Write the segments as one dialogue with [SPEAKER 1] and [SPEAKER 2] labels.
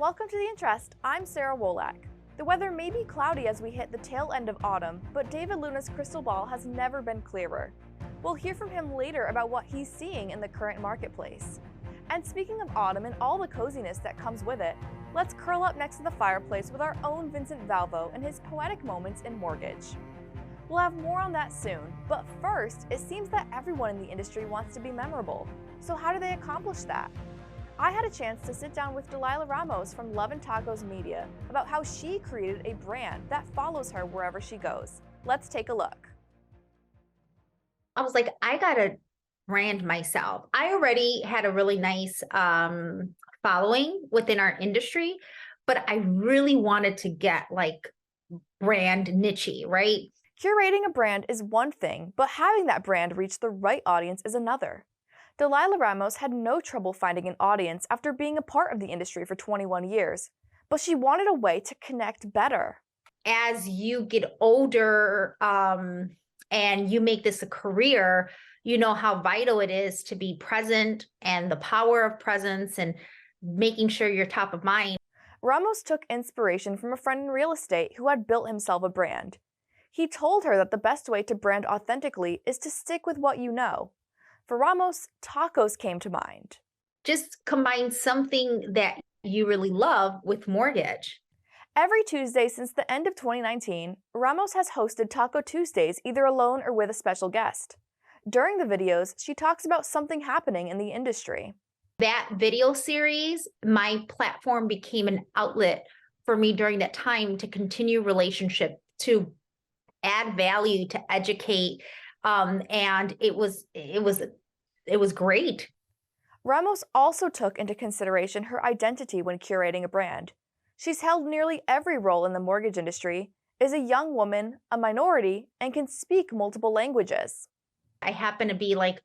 [SPEAKER 1] Welcome to The Interest. I'm Sarah Wolak. The weather may be cloudy as we hit the tail end of autumn, but David Luna's crystal ball has never been clearer. We'll hear from him later about what he's seeing in the current marketplace. And speaking of autumn and all the coziness that comes with it, let's curl up next to the fireplace with our own Vincent Valvo and his poetic moments in mortgage. We'll have more on that soon, but first, it seems that everyone in the industry wants to be memorable. So how do they accomplish that? I had a chance to sit down with Dalila Ramos from Love and Tacos Media about how she created a brand that follows her wherever she goes. Let's take a look.
[SPEAKER 2] I was like, I gotta brand myself. I already had a really nice following within our industry, but I really wanted to get like brand niche-y, right?
[SPEAKER 1] Curating a brand is one thing, but having that brand reach the right audience is another. Dalila Ramos had no trouble finding an audience after being a part of the industry for 21 years, but she wanted a way to connect better.
[SPEAKER 2] As you get older and you make this a career, you know how vital it is to be present and the power of presence and making sure you're top of mind.
[SPEAKER 1] Ramos took inspiration from a friend in real estate who had built himself a brand. He told her that the best way to brand authentically is to stick with what you know. For Ramos, tacos came to mind.
[SPEAKER 2] Just combine something that you really love with mortgage.
[SPEAKER 1] Every Tuesday since the end of 2019, Ramos has hosted Taco Tuesdays either alone or with a special guest. During the videos, she talks about something happening in the industry.
[SPEAKER 2] That video series, my platform became an outlet for me during that time to continue relationship, to add value, to educate. And it was great.
[SPEAKER 1] Ramos also took into consideration her identity when curating a brand. She's held nearly every role in the mortgage industry, is a young woman, a minority, and can speak multiple languages.
[SPEAKER 2] I happen to be like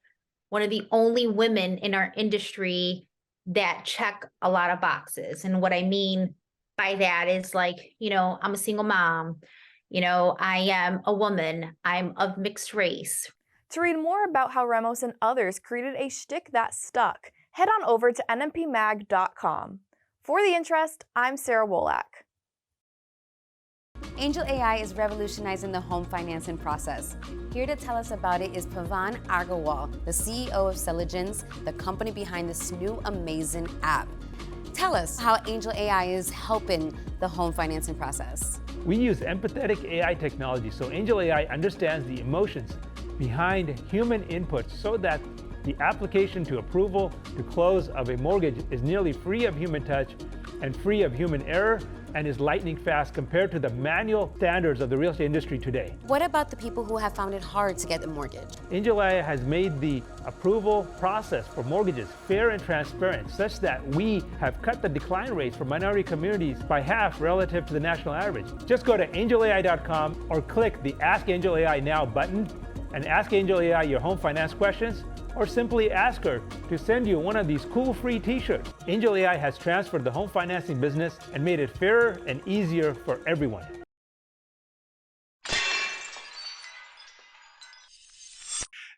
[SPEAKER 2] one of the only women in our industry that check a lot of boxes. And what I mean by that is like, I'm a single mom. I am a woman. I'm of mixed race.
[SPEAKER 1] To read more about how Ramos and others created a shtick that stuck, head on over to nmpmag.com. For The Interest, I'm Sarah Wolak.
[SPEAKER 3] Angel AI is revolutionizing the home financing process. Here to tell us about it is Pavan Agarwal, the CEO of Celigence, the company behind this new amazing app. Tell us how Angel AI is helping the home financing process.
[SPEAKER 4] We use empathetic AI technology, so Angel AI understands the emotions behind human inputs so that the application to approval to close of a mortgage is nearly free of human touch and free of human error and is lightning fast compared to the manual standards of the real estate industry today.
[SPEAKER 3] What about the people who have found it hard to get a mortgage?
[SPEAKER 4] Angel AI has made the approval process for mortgages fair and transparent, such that we have cut the decline rates for minority communities by half relative to the national average. Just go to angelai.com or click the Ask Angel AI Now button and ask Angel AI your home finance questions, or simply ask her to send you one of these cool free t-shirts. Angel AI has transferred the home financing business and made it fairer and easier for everyone.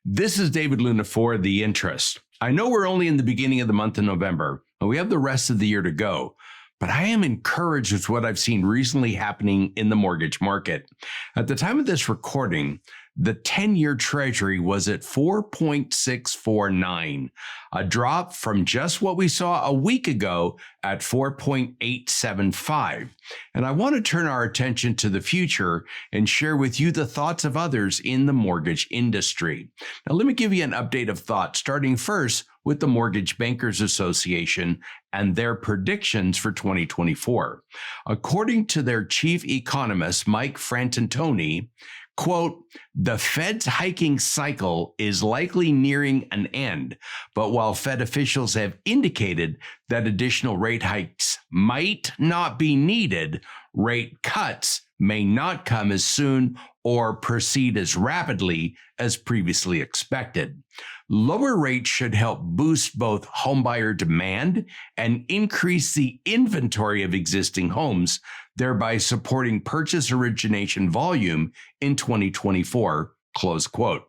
[SPEAKER 5] This is David Luna for The Interest. I know we're only in the beginning of the month of November, and we have the rest of the year to go, but I am encouraged with what I've seen recently happening in the mortgage market. At the time of this recording, the 10-year Treasury was at 4.649, a drop from just what we saw a week ago at 4.875. And I want to turn our attention to the future and share with you the thoughts of others in the mortgage industry. Now, let me give you an update of thought, starting first with the Mortgage Bankers Association and their predictions for 2024. According to their chief economist, Mike Frantantoni, quote, the Fed's hiking cycle is likely nearing an end, but while Fed officials have indicated that additional rate hikes might not be needed, rate cuts may not come as soon or proceed as rapidly as previously expected. Lower rates should help boost both homebuyer demand and increase the inventory of existing homes, thereby supporting purchase origination volume in 2024, close quote.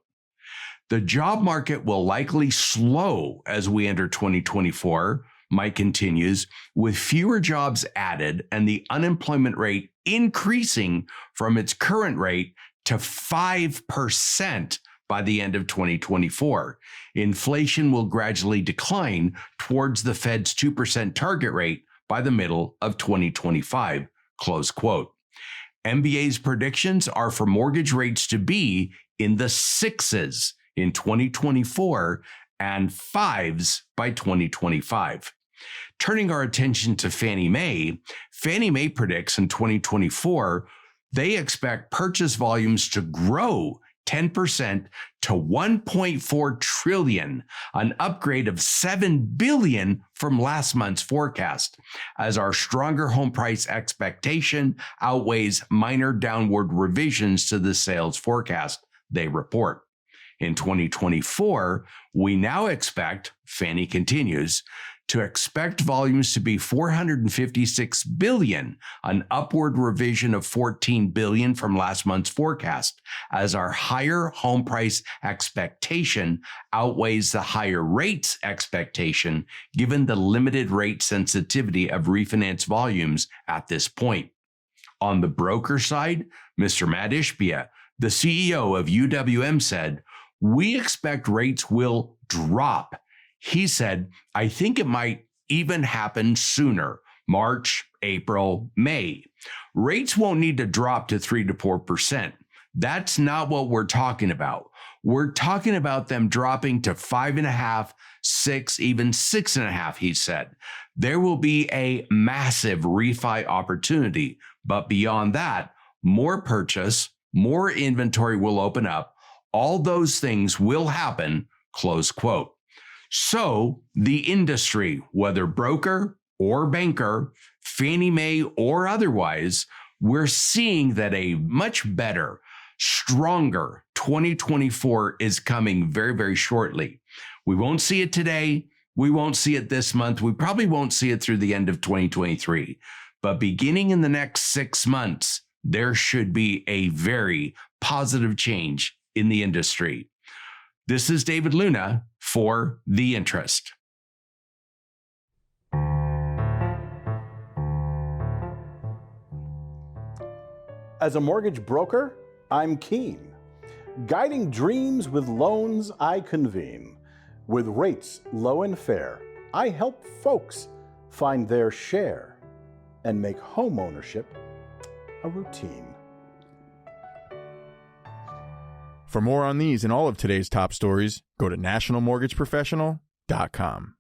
[SPEAKER 5] The job market will likely slow as we enter 2024, Mike continues, with fewer jobs added and the unemployment rate increasing from its current rate to 5% by the end of 2024. Inflation will gradually decline towards the Fed's 2% target rate by the middle of 2025, close quote. MBA's predictions are for mortgage rates to be in the 6s in 2024 and 5s by 2025. Turning our attention to Fannie Mae predicts in 2024, they expect purchase volumes to grow 10% to 1.4 trillion, an upgrade of 7 billion from last month's forecast, as our stronger home price expectation outweighs minor downward revisions to the sales forecast, they report. In 2024, we now expect, Fannie continues, to expect volumes to be 456 billion, an upward revision of 14 billion from last month's forecast, as our higher home price expectation outweighs the higher rates expectation, given the limited rate sensitivity of refinance volumes at this point. On the broker side, Mr. Matt Ishbia, the CEO of UWM, said, "We expect rates will drop." He said, "I think it might even happen sooner, March, April, May. Rates won't need to drop to 3 to 4%. That's not what we're talking about. We're talking about them dropping to 5.5, 6, even 6.5, he said. There will be a massive refi opportunity, but beyond that, more purchase, more inventory will open up. All those things will happen," close quote. So the industry, whether broker or banker, Fannie Mae or otherwise, we're seeing that a much better, stronger 2024 is coming very, very shortly. We won't see it today. We won't see it this month. We probably won't see it through the end of 2023. But beginning in the next 6 months, there should be a very positive change in the industry. This is David Luna for The Interest.
[SPEAKER 6] As a mortgage broker, I'm keen. Guiding dreams with loans I convene. With rates low and fair, I help folks find their share and make home ownership a routine.
[SPEAKER 7] For more on these and all of today's top stories, go to nationalmortgageprofessional.com.